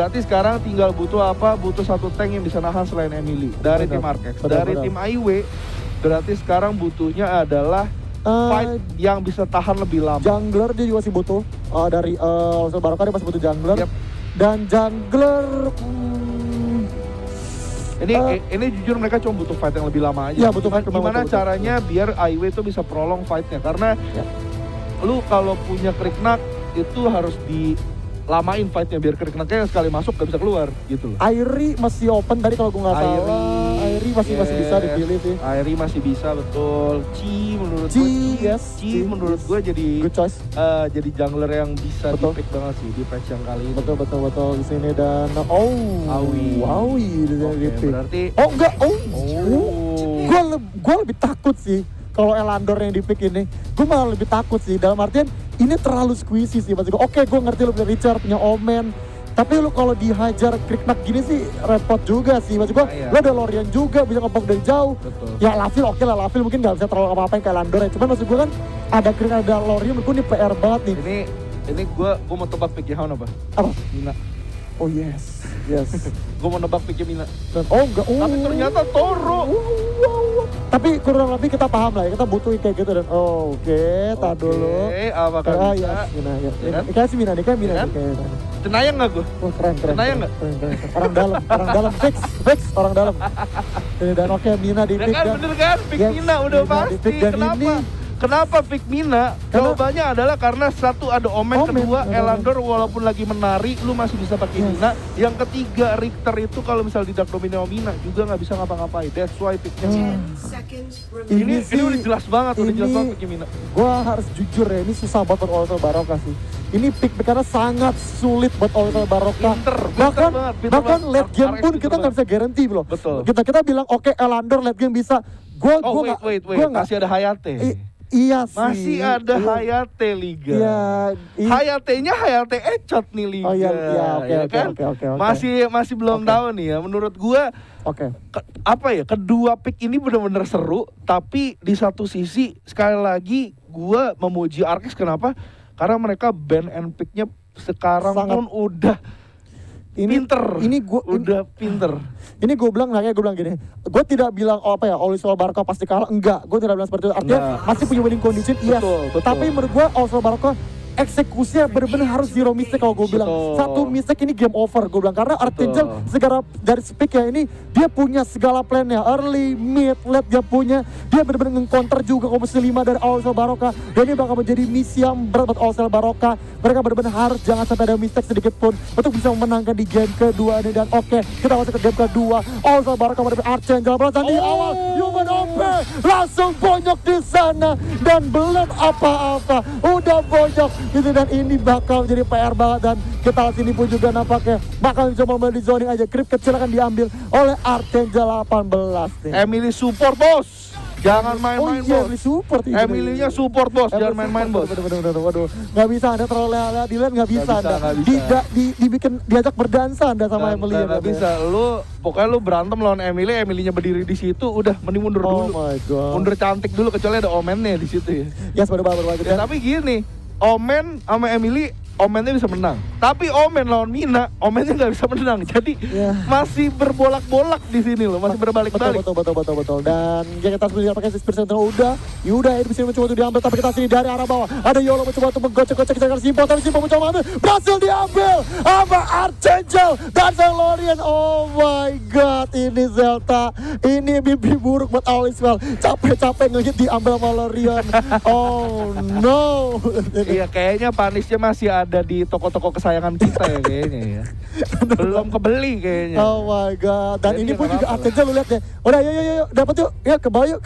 Berarti sekarang tinggal butuh apa? Butuh satu tank yang bisa nahan selain Emily dari tim Arkex. Dari tim IW berarti sekarang butuhnya adalah fight yang bisa tahan lebih lama. Jungler dia juga masih butuh dari All-Star Baraka dia masih butuh jungler. Dan jungler ini jujur mereka cuma butuh fight yang lebih lama aja. Ya, butuh fight Gimana caranya biar IW itu bisa prolong fightnya? Karena lu kalau punya Kriknak itu harus dilamain fightnya biar Kriknaknya sekali masuk gak bisa keluar gitu loh. Airi masih open tadi kalau gue nggak salah. Airi masih bisa dipilih sih. Airi masih bisa betul. Ci menurut gue jadi good choice. Jadi jungler yang bisa di-pick banget sih di patch yang kali ini. Betul di sini dan Awi berarti enggak. Gue lebih takut sih kalau Elandor yang di-pick ini. Gue malah lebih takut sih dalam artian ini terlalu squishy sih maksud gue. Oke, gue ngerti lu punya Richard, punya Omen. Tapi lu kalau dihajar Kriknak gini sih repot juga sih. Maksud gue, lu ada Lorian juga bisa ngepok dari jauh. Betul. Ya Lavil oke lah, Lavil mungkin gak bisa terlalu apa-apain kayak Landor ya. Cuman maksud gue kan ada Kriknak, ada Lorian, menurut gue ini PR banget nih. Ini gue mau tebak picknya Hound apa? Mina. Oh yes. Gue mau nebak picknya Mina. Dan, tapi ternyata Toro. Tapi kurang lebih kita paham lah ya, kita butuh kayak gitu dan tak dulu. Apakah bisa? Mina. Kayaknya sih Mina nih, kayak Mina nih kayaknya. Cenayang gak gue? Wah keren. Cenayang gak? Orang dalam, fix orang dalam. Dan oke, Mina di pick. Bener kan? Pick Mina udah pasti. Kenapa pick Mina? Jawabannya adalah karena satu ada Omen, kedua Elandor walaupun lagi menari, lu masih bisa pakai Mina. Yang ketiga Richter itu kalau misal di Dark Dominio Mina juga nggak bisa ngapa-ngapain. That's why picknya. Ini udah jelas banget, picknya Mina. Gua harus jujur ya, ini susah buat All-Star Baraka sih. Ini pick karena sangat sulit buat All-Star Baraka. Bahkan late game pun kita nggak bisa guarantee loh. Betul. Kita bilang oke, Elandor late game bisa. Wait, masih ada Hayate. Iya sih. Masih ada Hayate Liga. Hayate-nya Hayate Echot nih Liga. Oke. Masih belum tahu nih ya. Menurut gua kedua pick ini benar-benar seru, tapi di satu sisi sekali lagi gua memuji Arkex kenapa? Karena mereka ban and pick-nya sekarang pun udah pinter. Pinter. Ini gue bilang gini, gue tidak bilang All-Star Baraka pasti kalah, enggak, gue tidak bilang seperti itu. Artinya masih punya winning condition, iya. Betul. Tapi menurut gue All-Star Baraka eksekusinya benar-benar harus zero mistake kalau gue bilang. Satu mistake ini game over gue bilang. Karena Archangel segala dari speak ya ini dia punya segala plannya, early, mid, late dia punya. Dia benar-benar nge-counter juga komisi 5 dari All-Star Baraka. Dan ini bakal menjadi misi yang berat buat All-Star Baraka. Mereka benar-benar harus jangan sampai ada mistake sedikit pun untuk bisa memenangkan di game kedua ini. Dan kita masuk ke game kedua. All-Star Baraka menghadapi Archangel. Berasan di awal, Human OP langsung bonyok di sana dan belum apa-apa. Udah bonyok gitu dan ini bakal jadi PR banget dan kita lihat sini pun juga nampaknya bakal coba membeli zoning aja. Creep kecil akan diambil oleh Archangel 18 nih. Emily support bos. Jangan main-main bos. Support Emilynya support bos, jangan main-main bos. Waduh. Nggak bisa Anda terlalu leha-leha dilihat nggak bisa Anda. Diajak berdansa Anda sama Emily. Nggak bisa. Pokoknya lu berantem lawan Emily, Emilynya berdiri di situ, udah mending mundur dulu. Oh my god. Mundur cantik dulu kecuali ada Omennya di situ ya. Yes, baru aja. Tapi gini, Omen sama Emily, Omennya bisa menang. Tapi Omen lawan Mina, Omennya nggak bisa menang. Jadi masih berbolak-bolak di sini loh, masih berbalik-balik. Betul. Dan kita sebenarnya pakai Spirit Center udah ini bisa mencoba untuk diambil, tapi kita sini dari arah bawah. Ada Yolo mencoba untuk menggocek-gocek kita akan Simpo, tapi Simpo mencoba ambil, berhasil diambil sama Archangel dan Lorian. Oh my god, ini Zelta, ini mimpi buruk buat Aliswell. Capek-capek ngehit diambil sama Lorian. Oh no. Iya, kayaknya panisnya masih ada di toko-toko kesayangan kita ya kayaknya ya. Belum kebeli kayaknya. Oh my god. Dan jadi ini pun juga Archangel lu lihat ya. Udah yuk dapat yuk. Ya ke bawah yuk.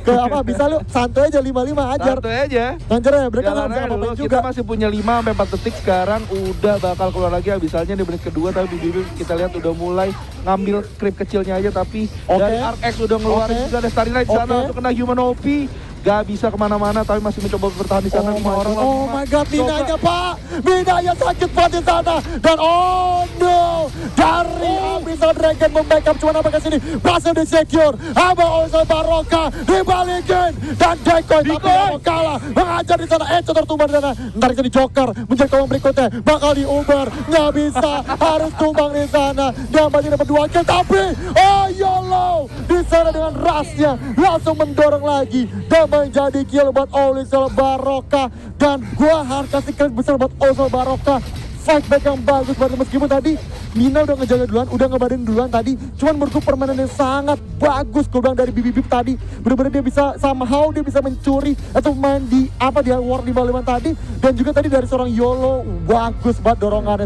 Ke apa bisa lu santai aja 5-5 ajar. Santai aja. Anjar ya, mereka enggak bisa apa-apa juga. Kita masih punya 5 sampai 4 detik sekarang udah bakal keluar lagi abisalnya di menit kedua, tapi bibir kita lihat udah mulai ngambil creep kecilnya aja, tapi dari Arkex udah ngeluarin juga ada Starry Night di sana untuk kena Human OP. Gak bisa kemana-mana tapi masih mencoba bertahan di sana. 5 orang. Oh my god, Mina aja pak. Mina yang sakit banget di sana. Dan oh no, dari Abyssal Dragon membackup cuma apa ke sini. Berhasil di secure. Aba Oisel Barokah dibalikin dan Decoy tapi mau kalah. Mengajar di sana, Echo tertumbang di sana. Ntar di Joker menjadi kolom berikutnya bakal diuber. Nggak bisa, harus tumbang di sana. Dan masih dapat 2 kill tapi oh YOLO di sana dengan rasnya langsung mendorong lagi dan menjadi kill buat Oisel Barokah. Dan gua harus kasih kredit besar buat Oisel Barokah. Fight back yang bagus banget meskipun tadi Mina udah ngejaga duluan, udah ngebarin duluan tadi. Cuman menurutku permainan yang sangat bagus gue bilang dari Bibib tadi. Bener-bener dia bisa somehow dia bisa mencuri atau main di apa dia war di baliman tadi. Dan juga tadi dari seorang YOLO bagus banget dorongannya.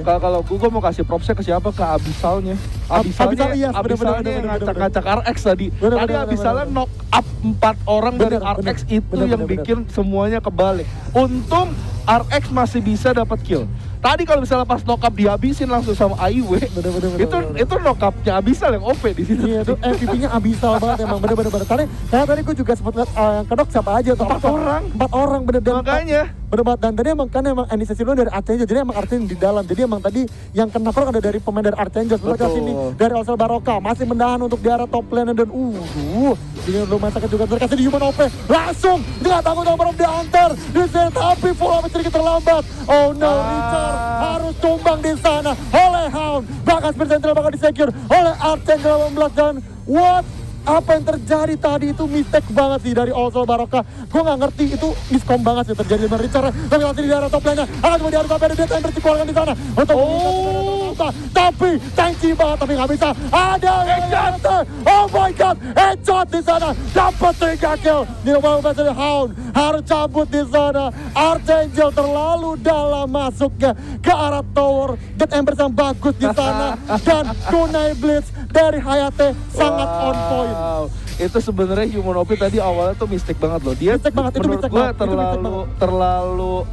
Kalau gue mau kasih propsnya ke siapa? Ke Abyssalnya. Abyssalnya yang ngacak-ngacak RX tadi. Tadi Abyssalnya knock up 4 orang dari RX itu yang bikin semuanya kebalik. Untung RX masih bisa dapat kill. Tadi kalau misalnya pas knock up dihabisin langsung sama AIW, itu knock up-nya Abyssal yang OP di situ. Iya, itu MVP-nya Abyssal banget emang bener-bener. Karena tadi gue juga sempat lihat yang kedok siapa aja tuh. 4 orang bener-bener. Makanya bener banget. Dan tadi emang inisiasi lu dari Archangel, jadi emang Archangel di dalam. Jadi emang tadi yang kena knock ada dari pemain dari Archangel. Sebelah sini dari Oisel Barokah masih menahan untuk di arah top lane dan ini lumayan sakit juga terkasih di human OP. Langsung nggak tanggung-tanggung diantar di sini tapi full OP sedikit terlambat. Oh no, Richard harus tumbang di sana oleh Hound. Bahkan Spiritual bakal disecure oleh Archangel 18 dan apa yang terjadi tadi itu mistake banget sih dari Oisel Barokah. Gue gak ngerti itu miskom banget sih terjadi dengan Richard. Tapi nanti di daerah top lane-nya cuma di harus sampai ada dia yang dikeluarkan di sana untuk tapi tanky banget tapi gak bisa. Ada headshot. Oh my god, headshot di sana. Dapat 3 kill. Di nomor dari Hound harus cabut di sana. Archangel terlalu dalam masuknya ke arah tower. Dead Ember yang bagus di sana dan Kunai Blitz dari Hayate sangat on point. Itu sebenarnya Human OP tadi awalnya tuh mistake banget loh. Dia menurut gue terlalu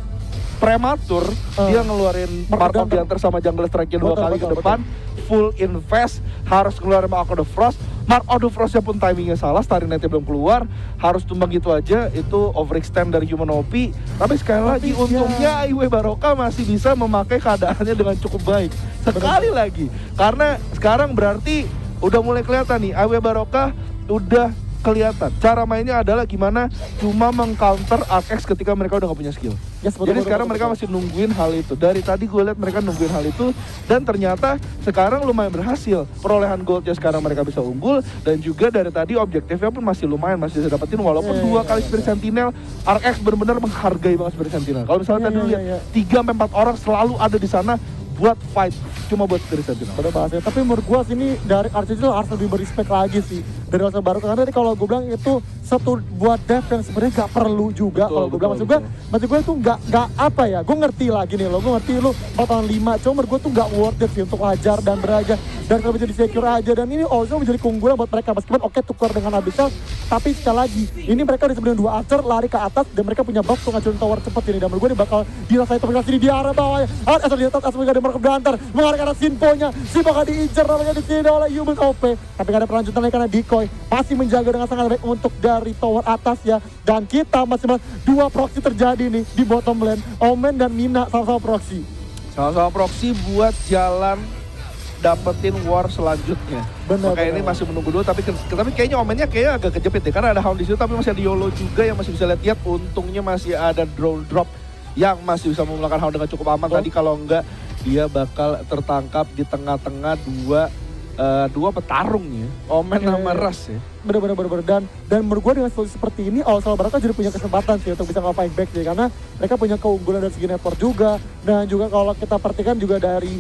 prematur. Dia ngeluarin Mark of the Hunter sama Jungle Strike-nya 2 kali ke depan. Full invest, harus keluarin Mark of the Frost. Mark of the Frost-nya pun timingnya salah, Starry Night-nya belum keluar. Harus tumbang gitu aja, itu overextend dari Human OP. Tapi sekali lagi, untungnya AIW Barokah masih bisa memakai keadaannya dengan cukup baik. Sekali lagi, karena sekarang berarti udah mulai kelihatan nih, AIW Barokah udah kelihatan. Cara mainnya adalah gimana cuma meng-counter RX ketika mereka udah gak punya skill. Jadi sekarang mereka masih nungguin hal itu. Dari tadi gue lihat mereka nungguin hal itu dan ternyata sekarang lumayan berhasil. Perolehan goldnya sekarang mereka bisa unggul dan juga dari tadi objektifnya pun masih lumayan, masih bisa dapetin walaupun 2 kali Spirit Sentinel. RX benar-benar menghargai banget Spirit Sentinel. Kalau misalnya tadi lihat 3-4 orang selalu ada di sana buat fight, cuma buat Spirit Sentinel. Pada bahasanya, tapi menurut gua sini dari Archangel harus lebih berrespect lagi sih dari Oisel Barokah. Karena tadi kalau gue bilang itu satu buat dev yang sebenarnya gak perlu juga. Kalau gue bilang maksud gue itu gak apa ya, gue ngerti lagi nih lo, gue ngerti lo tahun 5, cuma menurut gue tuh gak worth it sih untuk ajar dan beraja dan kalau bisa di-secure aja. Dan ini Oisel menjadi keunggulan buat mereka meskipun oke tukar dengan Abyssal, tapi sekali lagi ini mereka udah sebenarnya 2 archer lari ke atas dan mereka punya buff untuk ngacurin tower cepet ini. Dan menurut gue ini bakal dirasain terus di arah bawah ya. Asal di atas asal gak ada Mark of the Hunter mengarah ke arah Sinpo-nya, si bakal diincar namanya di sini oleh Human OP. Tapi gak ada perlanjutan lagi karena Decoy masih menjaga dengan sangat baik untuk dari tower atas ya. Dan kita masih 2 proxy terjadi nih di bottom lane, Omen dan Mina sama-sama proxy. Sama-sama proxy buat jalan dapetin war selanjutnya. Makanya ini masih menunggu dulu, tapi kayaknya Omennya kayaknya agak kejepit deh karena ada Hound di situ, tapi masih ada YOLO juga yang masih bisa lihat. Untungnya masih ada drone drop yang masih bisa memulakan Hound dengan cukup aman. Tadi kalau enggak dia bakal tertangkap di tengah-tengah dua petarung ya, Omen sama Ras ya. Bener. Dan menurut gue dengan situasi seperti ini, Oisel Barokah jadi punya kesempatan sih untuk bisa nge-fight back sih. Karena mereka punya keunggulan dari segi network juga. Dan juga kalau kita perhatikan juga dari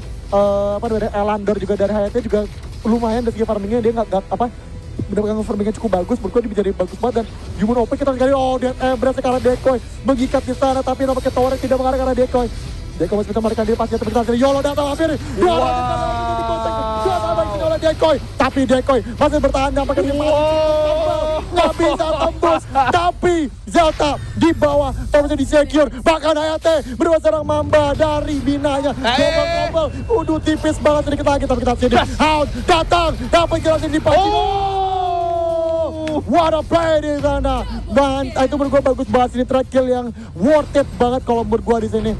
dari Elander juga dari Hayate juga lumayan dari segi farmingnya. Dia benar-benar farmingnya cukup bagus. Menurut gue dia jadi bagus banget. Dan Human OP kita sekali, berhasil karena Decoy mengikat di sana. Tapi nampaknya towernya tidak mengarah karena Decoy. Decoy masih bisa melarikan diri pasnya, tapi kita YOLO datang hampir. Decoy, tapi Decoy masih bertahan nampaknya nggak bisa tembus, tapi Zelta di bawah, tapi di secure. Bahkan Hayate berdua serang Mamba dari Minanya. Global, udah tipis banget sedikit lagi, tapi kita sini. Hound datang, dapat jelasin di pagi. What a play di sana. Dan itu menurut gue bagus banget ini track kill yang worth it banget kalau menurut gue di sini.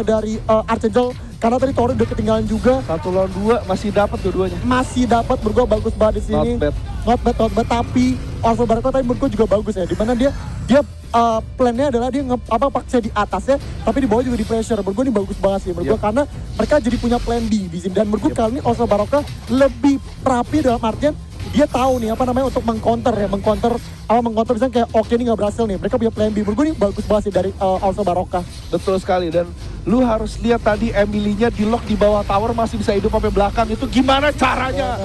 Dari Archangel. Karena tadi Tori udah ketinggalan juga. 1 lawan 2 masih dapat dua-duanya. Masih dapat menurut gue bagus banget di sini. Not bad. Tapi Orso Baraka tadi menurut gue juga bagus ya. Dimana dia plannya adalah dia paksa di atasnya, tapi di bawah juga di pressure. Menurut gue ini bagus banget sih menurut gue karena mereka jadi punya plan B di sini. Dan menurut gue kali ini Orso Baraka lebih rapi dalam artian dia tahu nih untuk mengcounter misalnya kayak oke ini nggak berhasil nih, mereka punya plan B. Menurut gue ini bagus banget sih dari Orso Baraka. Betul sekali, dan lu harus lihat tadi Emily-nya di lock di bawah tower masih bisa hidup sampai belakang, itu gimana caranya?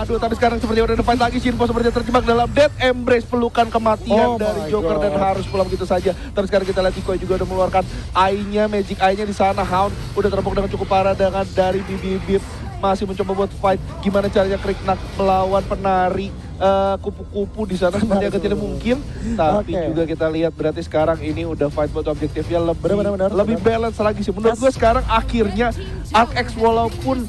Aduh, tapi sekarang sepertinya udah ada fight lagi. Shinpo sepertinya terjebak dalam Death Embrace, pelukan kematian dari Joker dan harus pulang begitu saja. Tapi sekarang kita lihat Iko juga udah mengeluarkan Eye-nya, Magic Eye-nya di sana. Hound udah terpukul dengan cukup parah dengan dari Bibib masih mencoba buat fight. Gimana caranya Kriknak melawan penari kupu-kupu di sana seperti yang kecil mungkin. Tapi juga kita lihat berarti sekarang ini udah fight buat objektifnya lebih balance lagi sih. Menurut gue sekarang akhirnya ArcX walaupun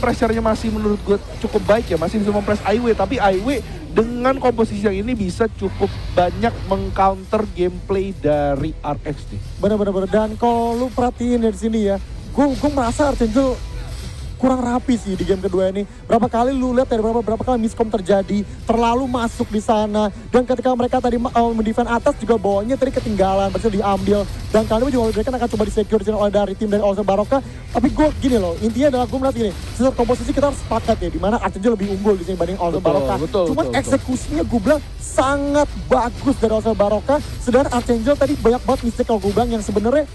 pressure-nya masih menurut gue cukup baik ya, masih bisa mempress IW, tapi IW dengan komposisi yang ini bisa cukup banyak mengcounter gameplay dari ArcX nih. Bener. Dan kalau lu perhatiin dari sini ya, gue merasa Archangel kurang rapi sih di game kedua ini. Berapa kali lu lihat dari berapa kali miskom terjadi, terlalu masuk di sana. Dan ketika mereka tadi mendefend atas juga bawahnya tadi ketinggalan, berhasil diambil. Dan kali ini juga mereka akan coba disecure oleh dari tim dari Orso Baraka. Tapi gue gini loh, intinya adalah gue melihat gini, secara komposisi kita harus sepakat ya, dimana Archangel lebih unggul di sini dibanding Orso Baraka. Cuman eksekusinya gue bilang sangat bagus dari Orso Baraka. Sedangkan Archangel tadi banyak banget mistake kalau gue bilang yang sebenarnya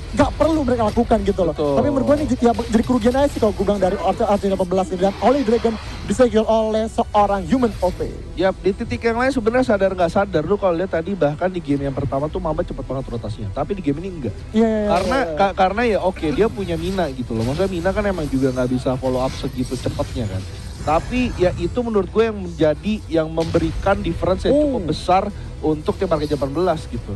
gak perlu mereka lakukan gitu loh. Tapi menurut gue ini jadi kerugian aja sih kalau gue bilang dari Archangel 18 ini. Dan Holy Dragon disegel oleh seorang human OP. Ya di titik yang lain sebenarnya sadar nggak sadar lu kalau lihat tadi bahkan di game yang pertama tuh Mamba cepet banget rotasinya. Tapi di game ini enggak. Karena ya oke, dia punya Mina gitu loh. Maksudnya Mina kan emang juga nggak bisa follow up segitu cepatnya kan. Tapi ya itu menurut gue yang menjadi yang memberikan difference yang cukup besar untuk tim Arcade 18 gitu.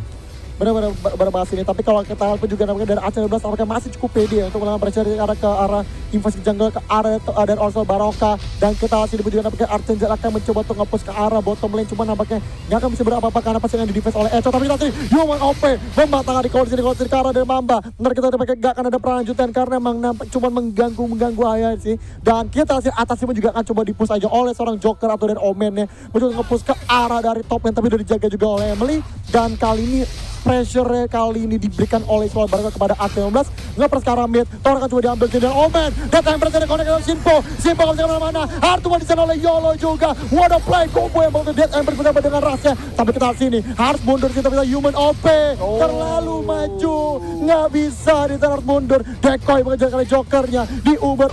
Benar-benar bahas ini. Tapi kalau kita lihat juga namanya dari Archangel 12 apakah masih cukup pede untuk melakukan pressure ke arah invasi jungle, ke arah dari Orso Baraka. Dan kita lihat sini juga nampaknya Archangel akan mencoba untuk nge-push ke arah bottom lane, cuma nampaknya nggak akan bisa berapa-apa karena pasti yang di-defense oleh Echo. Tapi kita lihat Human OP membatangkan di counter sini ke arah dari Mamba. Ntar kita nampaknya nggak akan ada perlanjutan karena emang cuma mengganggu ayah sih. Dan kita lihat atasnya juga akan coba di-push aja oleh seorang Joker atau dari Omen-nya, mencoba nge-push ke arah dari top lane, tapi udah dijaga juga oleh Emily. Dan kali ini pressure kali ini diberikan oleh Orso Baraka kepada Archangel 16. Nge-press ke arah mid, Thor akan coba diambil dan Omen. Dan time pressure connect dengan Shinpo gak bisa kemana-mana. Hartuan di sana oleh Yolo juga. What a play, combo yang banget Death Ember bersama dengan rasnya. Sampai kita sini harus mundur kita bisa human OP. Terlalu maju, nggak bisa di sana harus mundur. Decoy mengejar kali Jokernya di Uber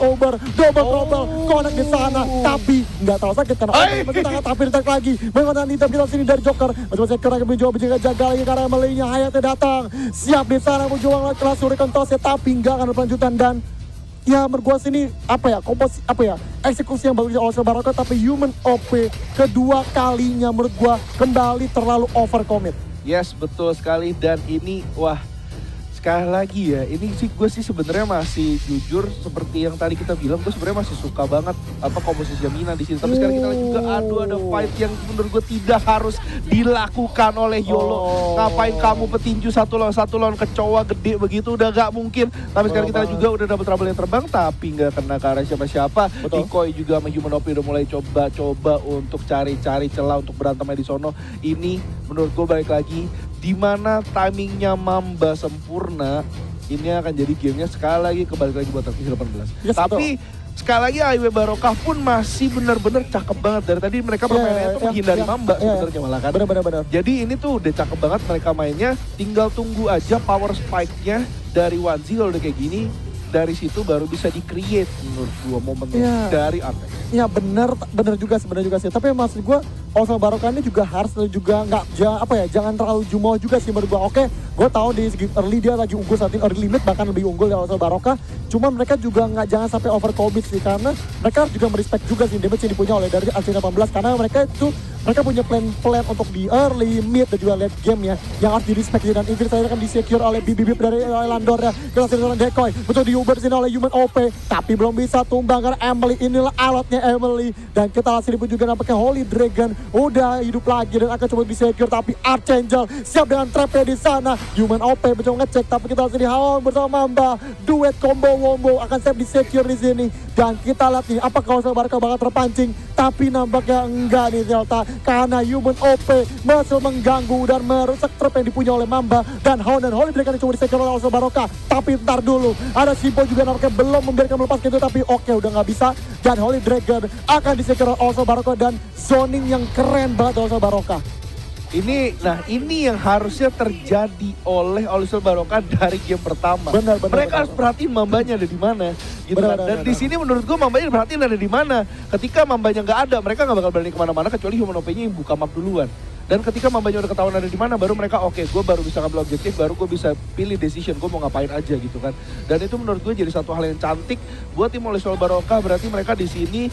double trouble connect di sana. Tapi nggak tahu sakit karena masih tangan tapi retak lagi. Menggunakan hitam kita sini dari Joker. Masih Joker akan mencoba jaga lagi karena Emily Hayatnya datang, siap di sana menjual kelas Hurricane Toss ya, tapi nggak akan berlanjutan. Dan ya menurut gue sini eksekusi yang bagus oleh Orso Baraka, tapi human OP kedua kalinya menurut gue kembali terlalu overcommit. Yes, betul sekali. Dan ini sekali lagi ya, ini sih gue sih sebenarnya masih jujur seperti yang tadi kita bilang, gue sebenarnya masih suka banget komposisi Mina di sini. Tapi sekarang kita lihat juga ada fight yang menurut gue tidak harus dilakukan oleh Yolo. Ngapain kamu petinju satu lawan kecoa gede begitu, udah gak mungkin. Tapi sekarang kita juga udah dapat trouble yang terbang tapi nggak kena ke arah siapa-siapa. Ikoy juga sama Human OP udah mulai coba untuk cari-cari celah untuk berantemnya di sono. Ini menurut gue balik lagi, di mana timingnya Mamba sempurna, ini akan jadi gamenya sekali lagi kembali lagi buat Arcade 18. Yes, tapi sekali lagi IW Barokah pun masih benar-benar cakep banget. Dari tadi mereka bermainnya itu menghindari Mamba sebenarnya malah kan. Benar. Jadi ini tuh udah cakep banget mereka mainnya, tinggal tunggu aja power spike-nya dari Wanzi. Kalau udah kayak gini, dari situ baru bisa di-create menurut gua momennya dari Arcade. Ya bener juga sih. Tapi maksud gue Orso Baraka ini juga harus juga jangan terlalu jumawa juga sih menurut gue. Oke, gue tahu di segi early dia lagi unggul saat ini, early limit bahkan lebih unggul dari Orso Baraka. Cuma mereka juga jangan sampai overcommit sih, karena mereka juga merespect juga sih damage yang dipunya oleh dari Arcade 18, karena mereka itu mereka punya plan untuk di early, mid dan juga late game ya yang harus di-respect dan Infinity Saga akan di-secure oleh bibip dari Landor ya. Kita sekarang decoy betul diuber sini oleh Human OP tapi belum bisa tumbang karena Emily inilah alatnya Emily dan kita lihat sini pun juga nampaknya Holy Dragon udah hidup lagi dan akan coba di-secure tapi Archangel siap dengan trapnya di sana. Human OP mencoba ngecek tapi kita lihat sini Haon bersama Mamba duet combo wombo akan siap di-secure di sini dan kita lihat nih apakah Osel Barca bakal terpancing tapi nampaknya enggak nih Delta karena Human OP masih mengganggu dan merusak trap yang dipunya oleh Mamba dan Haon dan Holy Dragon coba di-secure oleh Osel Barca tapi ntar dulu ada Simpo juga nampaknya belum membiarkan melepas itu tapi oke udah nggak bisa dan Holy Dragon akan di-secure oleh Osel Barca dan zoning yang keren banget Osel Barca. Ini yang harusnya terjadi oleh Osel Barca dari game pertama. Mereka harus perhatiin Mambanya ada di mana, gitu kan. Dan di sini menurut gue Mambanya perhatiin ada di mana. Ketika Mambanya nggak ada, mereka nggak bakal berani kemana-mana kecuali Human OP-nya yang buka map duluan. Dan ketika Mambanya udah ketahuan ada di mana, baru mereka oke, gue baru bisa ngambil objektif, baru gue bisa pilih decision gue mau ngapain aja gitu kan. Dan itu menurut gue jadi satu hal yang cantik buat tim Osel Barca. Berarti mereka di sini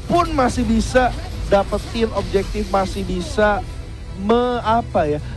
pun masih bisa dapetin objektif, masih bisa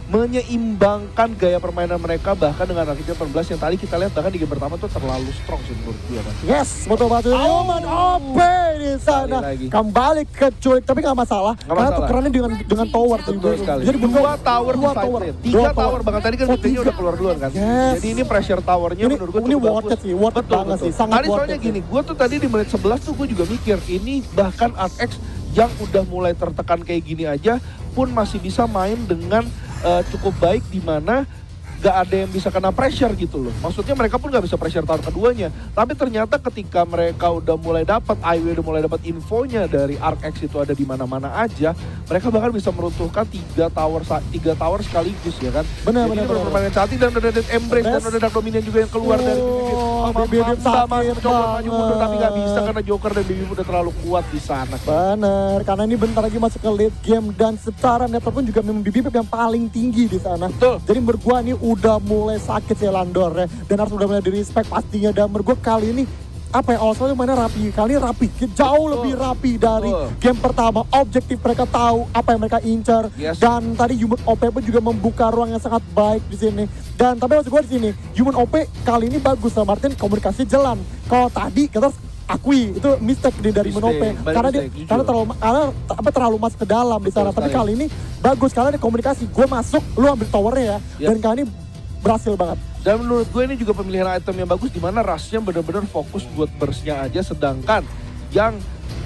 menyeimbangkan gaya permainan mereka bahkan dengan ranking 18 yang tadi kita lihat bahkan di game pertama tuh terlalu strong sih menurut gue kan. Yes, betul banget. Human OP di sana kembali ke culik tapi nggak masalah karena tukerannya dengan tower betul sekali. Jadi dua tower di fight lane, 3 tower bahkan tadi kan Buktinya udah keluar duluan kan. Yes. Jadi ini pressure towernya menurut gue ini worth it sih, worth it banget sih, sangat tadi soalnya gini, gue tuh tadi di menit 11 tuh gue juga mikir ini bahkan ArtX yang udah mulai tertekan kayak gini aja pun masih bisa main dengan cukup baik di mana gak ada yang bisa kena pressure gitu loh. Maksudnya mereka pun gak bisa pressure tower keduanya. Tapi ternyata ketika mereka udah mulai dapat IW udah mulai dapat infonya dari ArcX itu ada di mana-mana aja, mereka bahkan bisa meruntuhkan 3 tower sekaligus ya kan. Benar. Permainan cantik dan udah Death Embrace dan udah Dark Dominion juga yang keluar dari Bibip sakit mencoba maju mundur tapi gak bisa karena Joker dan Bibip udah terlalu kuat di sana. Bener, karena ini bentar lagi masuk ke late game dan secara network pun juga memang Bibip yang paling tinggi di sana. Betul. Jadi menurut gua ini udah mulai sakit ya Landor ya dan harus udah mulai di respect pastinya dan menurut gua kali ini Osel mana rapi, kali ini rapi, jauh lebih rapi dari game pertama. Objektif mereka tahu apa yang mereka incar dan tadi Human OP pun juga membuka ruang yang sangat baik di sini. Dan tapi maksud gue di sini Human OP kali ini bagus lah Martin, komunikasi jalan. Kalau tadi kita akui itu mistake dari Human OP karena terlalu masuk ke dalam di sana. Tapi kali ini bagus karena ada komunikasi. Gue masuk, lu ambil towernya ya. Dan kali ini berhasil banget. Dan menurut gue ini juga pemilihan item yang bagus di mana Rush-nya benar-benar fokus buat burst-nya aja, sedangkan yang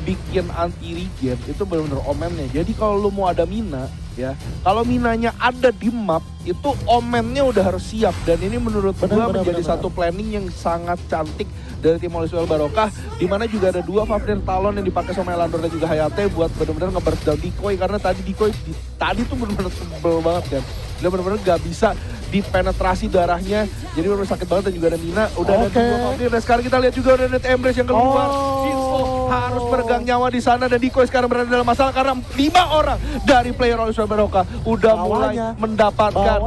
bikin anti regen itu benar-benar omennya. Jadi kalau lu mau ada Mina ya, kalau Minanya ada di map itu omennya udah harus siap dan ini menurut gue menjadi satu planning yang sangat cantik dari tim Osel Barca, di mana juga ada 2 Fafnir Talon yang dipakai sama Elandor dan juga Hayate buat benar-benar nge-burst down Decoy karena tadi Decoy tadi tuh benar-benar tebel banget kan. Dia benar-benar gak bisa dipenetrasi darahnya, jadi benar-benar sakit banget dan juga ada Mina, udah ada 2 Fafnir dan sekarang kita lihat juga udah Death Embrace yang keluar. Info harus peregang nyawa di sana dan Decoy sekarang berada dalam masalah karena 5 orang dari player Osel Barca udah mulai mendapatkan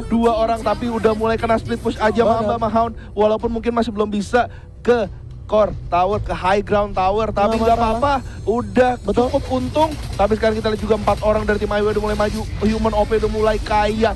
2 orang tapi udah mulai kena split push aja sama Hound walaupun mungkin masih belum bisa ke core tower, ke high ground tower, tapi nggak apa-apa, udah cukup untung. Tapi sekarang kita lihat juga 4 orang dari tim IW udah mulai maju, Human OP udah mulai kaya.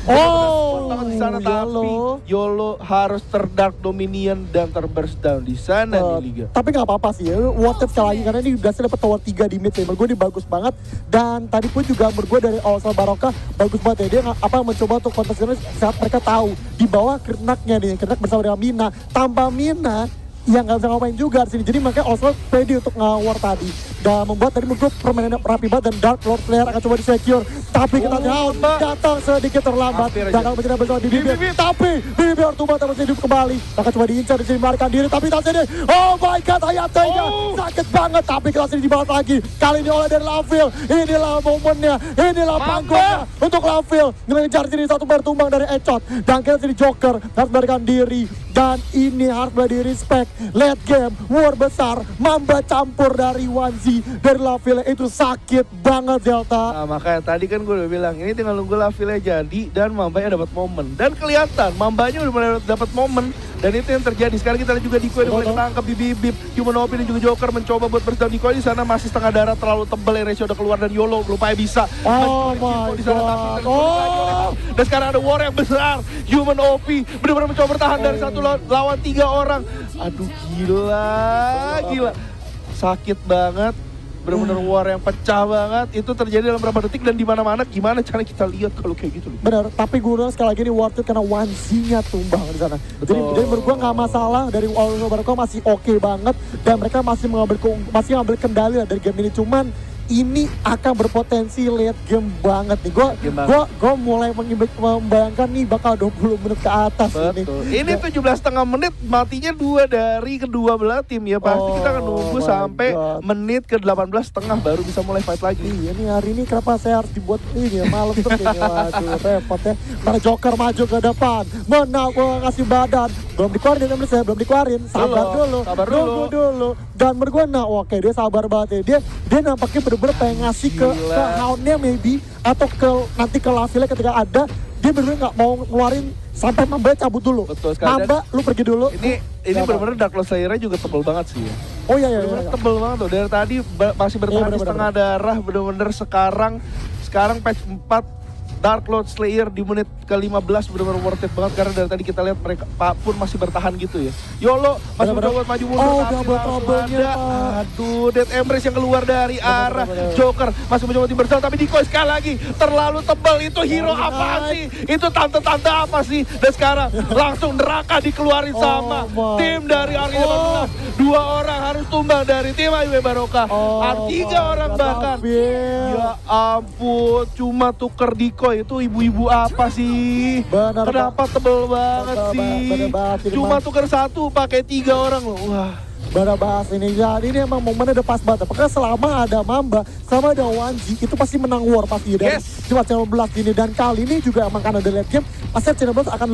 Banget di sana, tapi YOLO harus terdark Dominion dan terburst down di sana di Liga. Tapi nggak apa-apa sih, worth it sekali lagi karena ini berhasil dapat tower 3 di mid ya. Menurut gue ini bagus banget dan tadi pun juga menurut gue dari Osel Barca bagus banget ya. Dia mencoba untuk konteksnya saat mereka tahu di bawah Kernaknya nih, Kernak bersama dengan Mina, tanpa Mina yang nggak bisa ngapain juga di sini. Jadi makanya Osel pede untuk nge-war tadi dan membuat tadi menurut permainannya rapi banget dan Dark Lord player akan coba di-secure. Tapi kita lihat datang sedikit terlambat dan akan menjadi bersama di Bibip. Tapi Bibip harus tumbang terus hidup kembali. Akan coba diincar di sini, melarikan diri. Tapi tak sini, oh my god, Hayate-nya sakit banget. Tapi kita sini dibalas lagi. Kali ini oleh dari Laville. Inilah momennya, inilah panggungnya untuk Laville. Ngejar sini satu bertumbang dari Echot. Dan kita sini Joker harus melarikan diri Dan ini harus di respect. Late game, war besar, Mamba campur dari Wanzi, dari Laville itu sakit banget Delta. Nah makanya tadi kan gue udah bilang, ini tinggal nunggu Laville jadi dan Mambanya dapat momen. Dan kelihatan Mambanya udah mulai dapat momen. Dan itu yang terjadi. Sekarang kita lihat juga Diko udah mulai ketangkap di bibib. Human OP dan juga Joker mencoba buat bersidang Diko di sana masih setengah darah terlalu tebal. Ratio udah keluar dan YOLO lupanya bisa. Oh my god. Oh. Dan sekarang ada war yang besar. Human OP benar-benar mencoba bertahan dari satu lawan 3 orang. Aduh gila. Sakit banget. Benar-benar war yang pecah banget. Itu terjadi dalam beberapa detik dan di mana-mana. Gimana cara kita lihat kalau kayak gitu? Benar, tapi gue bilang sekali lagi ini worth it karena Wanzi-nya tumbang di sana. Jadi menurut gue nggak masalah, dari All Barco masih oke banget dan mereka masih mengambil kendali dari game ini. Cuman ini akan berpotensi late game banget nih. Gue mulai membayangkan nih bakal 20 menit ke atas. Betul. Ini 17,5 menit matinya 2 dari kedua belah tim ya. Pasti kita akan nunggu sampai menit ke 18,5 baru bisa mulai fight lagi. Iya nih hari ini kenapa saya harus dibuat ini ya malam terus ini. Waduh repot ya. Para Joker maju ke depan, ngasih badan. Belum dikeluarin saya belum dikeluarin. Sabar dulu. Dan menurut gue oke dia sabar banget ya. Dia nampaknya bener-bener pengen ngasih ke Hound-nya maybe atau nanti ke Laville ketika ada. Dia bener-bener gak mau ngeluarin sampai Mamba cabut dulu. Betul sekali. Mamba lu pergi dulu. Ini bener-bener Dark Lord Slayer-nya juga tebel banget sih ya. Oh iya. Tebel banget tuh. Dari tadi masih bertahan di setengah darah. Bener-bener sekarang patch 4 Dark Lord Slayer di menit ke-15 benar-benar worth it banget karena dari tadi kita lihat mereka pun masih bertahan gitu ya. YOLO masih mencoba buat maju mundur. Aduh, Death Embrace yang keluar dari arah Joker masih mencoba tim bersama tapi Diko sekali lagi terlalu tebal. Itu hero apa sih? Itu tante-tante apa sih? Dan sekarang langsung neraka dikeluarin sama tim dari Arena 14. 2 orang harus tumbang dari tim AIW Barokah. 3 orang bahkan. Ya ampun, cuma tuker Diko itu ibu-ibu apa sih? Kenapa tebel banget sih? Cuma tuker 1 pakai 3 orang loh. Wah. Bahas ini ya, ini emang momennya udah pas banget. Pokoknya selama ada Mamba sama ada Wanzi itu pasti menang war pasti dari cuma channel 11 ini. Dan kali ini juga emang karena ada late game pasti channel 11 akan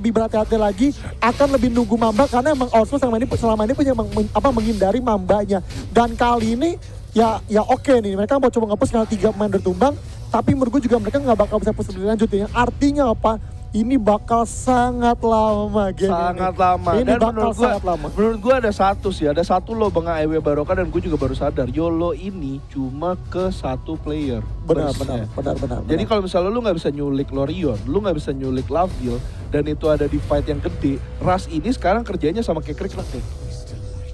lebih berhati-hati lagi, akan lebih nunggu Mamba karena emang All selama ini punya menghindari Mambanya. Dan kali ini ya oke nih mereka mau coba nge-push karena 3 pemain bertumbang, tapi menurut gue juga mereka nggak bakal bisa push lebih lanjut ya. Artinya apa? Ini bakal sangat lama game sangat lama. Ini dan bakal sangat lama. Menurut gue ada satu loh Bang AIW Barokah dan gue juga baru sadar YOLO ini cuma ke 1 player. Benar. Jadi kalau misalnya lu nggak bisa nyulik Lorion, lu nggak bisa nyulik Laville dan itu ada di fight yang gede, Ras ini sekarang kerjanya sama kayak Kriknak nih.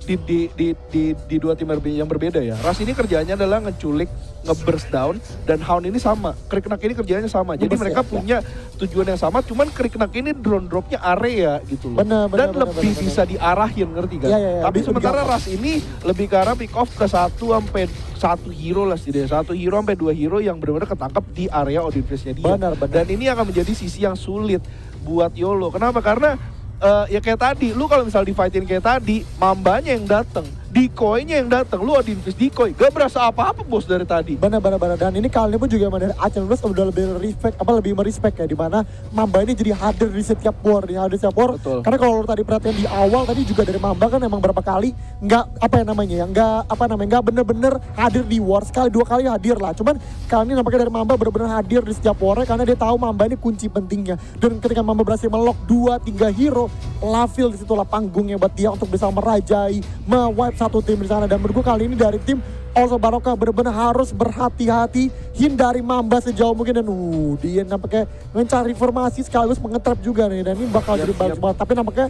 Di 2 tim yang berbeda ya. Ras ini kerjanya adalah ngeculik, nge-burst down, dan Hound ini sama. Kriknak ini kerjanya sama. Jadi mereka punya tujuan yang sama, cuman Kriknak ini drone dropnya area gitu loh. Dan lebih bisa diarahin, ngerti kan? Tapi sementara Ras ini lebih ke arah pick off ke 1 sampai 1 hero lah setidaknya. 1 hero sampai 2 hero yang benar-benar ketangkap di area Odin Face-nya dia. Dan ini akan menjadi sisi yang sulit buat YOLO. Kenapa? Karena ya kayak tadi, lu kalau misal di fightin kayak tadi, Mambanya yang dateng, Dikoy-nya yang dateng, lu Odin Fist Dikoy, gak berasa apa-apa bos dari tadi. Benar. Dan ini kali ini pun juga dari Acel Bros udah lebih merespek ya, dimana Mamba ini jadi hadir di setiap war, Betul. Karena kalau lu tadi perhatian di awal tadi juga dari Mamba kan emang berapa kali nggak bener-bener hadir di war, sekali 2 kali hadir lah. Cuman kali ini nampaknya dari Mamba bener-bener hadir di setiap war karena dia tahu Mamba ini kunci pentingnya. Dan ketika Mamba berhasil melock 2-3 hero, Laville disitulah panggungnya buat dia untuk bisa merajai, me-wipe 1 tim di sana. Dan menurut gue kali ini dari tim All Barokah benar-benar harus berhati-hati, hindari Mamba sejauh mungkin. Dan dia nampaknya mencari formasi sekaligus mengetrap juga nih. Dan ini bakal jadi bagus banget. Tapi nampaknya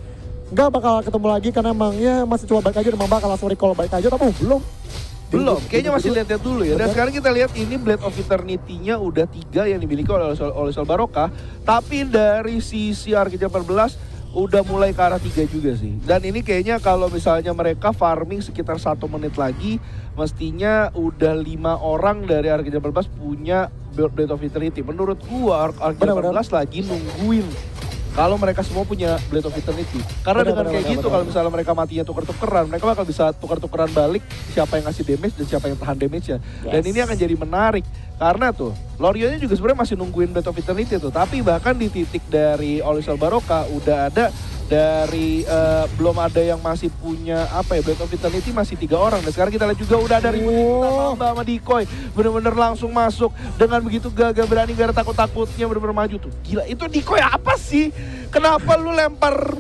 nggak bakal ketemu lagi karena emang ya masih coba balik aja. Dan Mamba bakal langsung recall balik aja. Tapi belum. Kayaknya masih lihat dulu ya. Dan sekarang kita lihat ini Blade of Eternity-nya udah 3 yang dimiliki oleh All Barokah. Tapi dari sisi Arkeja 14 udah mulai ke arah 3 juga sih. Dan ini kayaknya kalau misalnya mereka farming sekitar 1 menit lagi, mestinya udah 5 orang dari Arkeja 14 punya Blade of Eternity. Menurut gua Arkeja 14 lagi nungguin kalau mereka semua punya Blade of Eternity. Karena dengan kayak gitu, kalau misalnya mereka matinya tuker-tukeran, mereka bakal bisa tuker-tukeran balik siapa yang ngasih damage dan siapa yang tahan damage-nya. Dan ini akan jadi menarik. Karena tuh, Lorionnya juga sebenarnya masih nungguin Blade of Eternity tuh. Tapi bahkan di titik dari All Barokah udah ada dari belum ada yang masih punya Blade of Eternity masih 3 orang. Dan sekarang kita lihat juga udah ada ribut Mamba sama Decoy. Bener-bener langsung masuk dengan begitu gagah berani, gak ada takut-takutnya, bener-bener maju tuh. Gila, itu Decoy apa sih? Kenapa lu lempar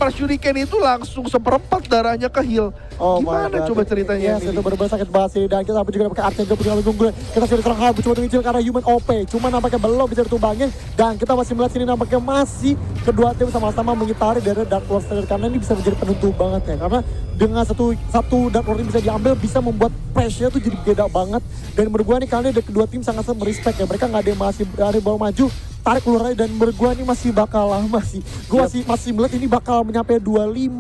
shuriken itu langsung seperempat darahnya ke heal? Gimana coba ceritanya ini? Yes, itu benar-benar sakit banget sih. Dan kita juga pakai Archangel punya langsung gue. Kita sudah serang habis coba mengicil karena human OP. Cuma nampaknya belum bisa ditumbangin. Dan kita masih melihat sini nampaknya masih kedua tim sama-sama mengitari dari Dark Lord Standard. Karena ini bisa menjadi penentu banget ya. Karena dengan satu Dark Lord yang bisa diambil bisa membuat pressure tuh jadi beda banget. Dan menurut gue nih kali ini kedua tim sangat-sangat merespect ya. Mereka nggak ada yang masih ada bawa maju. Tarik keluar dan menurut gue ini masih bakal lama sih. Gue masih melihat ini bakal menyampai 26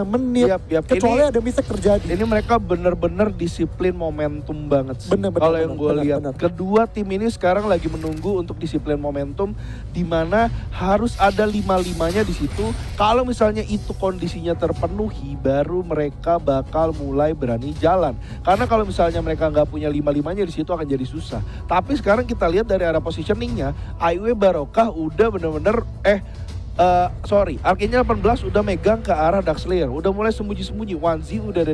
menit. Kecuali ada mistake terjadi. Ini mereka bener-bener disiplin momentum banget sih. Kalau yang gue lihat, kedua tim ini sekarang lagi menunggu untuk disiplin momentum, di mana harus ada 5-5-nya di situ. Kalau misalnya itu kondisinya terpenuhi, baru mereka bakal mulai berani jalan. Karena kalau misalnya mereka nggak punya 5-5-nya di situ akan jadi susah. Tapi sekarang kita lihat dari arah positioningnya, IW Barokah udah bener-bener Arcane 18 udah megang ke arah Dark Slayer, udah mulai sembunyi-sembunyi. Wanzi udah ada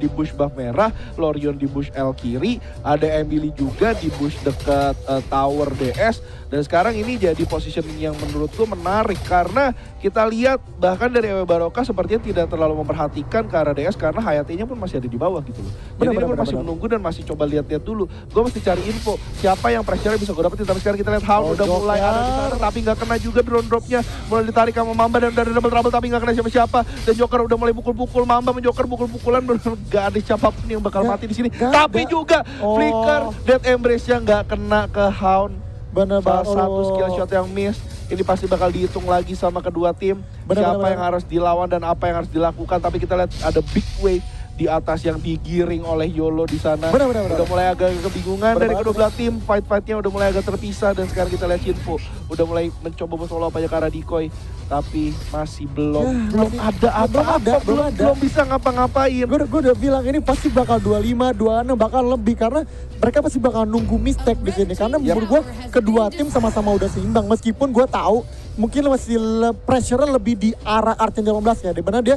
di bush buff merah, Lorion di bush L kiri, ada Emily juga di bush dekat tower DS. Dan sekarang ini jadi positioning yang menurutku menarik karena kita lihat bahkan dari EW Barokah sepertinya tidak terlalu memperhatikan ke arah DS karena Hayate-nya pun masih ada di bawah gitu loh. Jadi ini pun masih menunggu dan masih coba lihat-lihat dulu. Gue mesti cari info siapa yang pressure bisa gue dapetin. Tapi sekarang kita lihat Hound udah mulai ada di sana tapi nggak kena juga drone dropnya. Mulai ditarik sama Mamba dan dari double trouble tapi nggak kena siapa-siapa. Dan Joker udah mulai pukul-pukul Mamba menjoker pukul-pukulan, gak ada siapapun yang bakal mati di sini. Tapi juga Flicker Death Embrace-nya nggak kena ke Hound. Salah satu skill shot yang miss. Ini pasti bakal dihitung lagi sama kedua tim. Siapa yang harus dilawan dan apa yang harus dilakukan. Tapi kita lihat ada big wave di atas yang digiring oleh Yolo di sana. Udah mulai agak kebingungan dari kedua belah tim. Fight-fightnya udah mulai agak terpisah. Dan sekarang kita lihat Shinfu udah mulai mencoba berfollow up aja ke arah Decoy. Tapi masih belum ada apa-apa, belum bisa ngapa-ngapain. Gue udah bilang ini pasti bakal 25, 26 bakal lebih karena mereka pasti bakal nunggu mistake di sini. Karena menurut gue kedua tim sama-sama udah seimbang. Meskipun gue tahu mungkin masih pressure lebih di arah Arcane 18 ya. Dimana dia,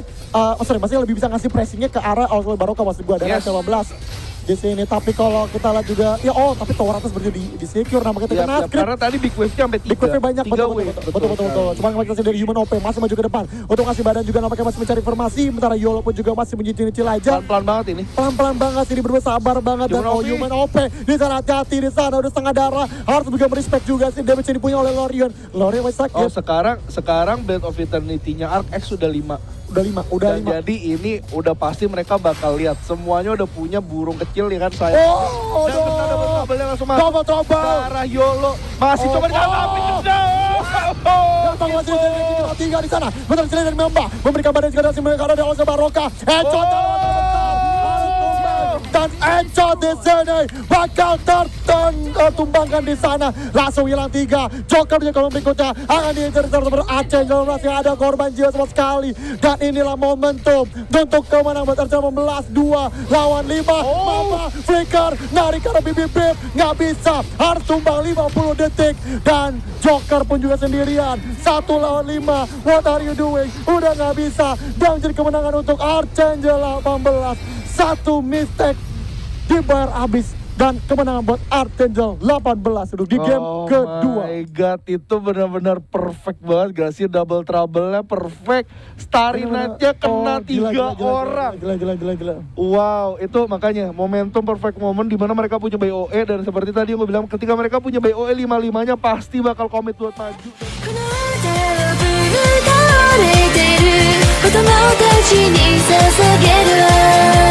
masih lebih bisa ngasih pressingnya ke arah All Barokah maksud gue dari Arcane 18. Di sini, tapi kalau kita lihat juga tapi tower atas berarti di secure namanya kita kena karena tadi big wave-nya sampai 3. Big wave banyak, betul. Cuma kita dari human OP masih maju ke depan untuk ngasih badan juga nampaknya masih mencari informasi, sementara Yolo pun juga masih menyicil-nyicil aja. Pelan-pelan banget ini. Pelan-pelan banget ini berdua sabar banget dan human OP di sana hati-hati di sana udah setengah darah, harus juga merespect juga sih damage yang dipunya oleh Lorion masih sakit. Sekarang Blade of Eternity-nya Arc X sudah 5. Udah 5. Jadi ini udah pasti mereka bakal lihat semuanya udah punya burung kecil ya kan saya. Dan kena double trouble-nya langsung masuk. Double trouble. Darah Yolo masih coba dikata tapi Datang masih tinggal di sana. Bentar celana dari Mamba memberikan badan juga dari mereka ada All Barokah. Dan Enchant di sini bakal tertumbangkan di sana. Langsung hilang 3. Joker punya kolom berikutnya akan diincar Archangel masih ada korban jiwa sama sekali. Dan inilah momentum untuk kemenangan buat Archangel 2 lawan 5. Mamba Flicker narik karena bibit nggak bisa, harus tumbang 50 detik. Dan Joker pun juga sendirian 1 lawan 5. What are you doing? Udah nggak bisa. Dan jadi kemenangan untuk Archangel 18. 1 mistake dibayar habis dan kemenangan buat Archangel 18 di game kedua. Oh my god, itu benar-benar perfect banget gak sih, double trouble-nya perfect. Starry Night-nya kena 3 orang. Gila. Wow, itu makanya momentum perfect moment di mana mereka punya BOE dan seperti tadi yang gue bilang ketika mereka punya BOE 5-5-nya pasti bakal komit buat maju. 子供たちに捧げる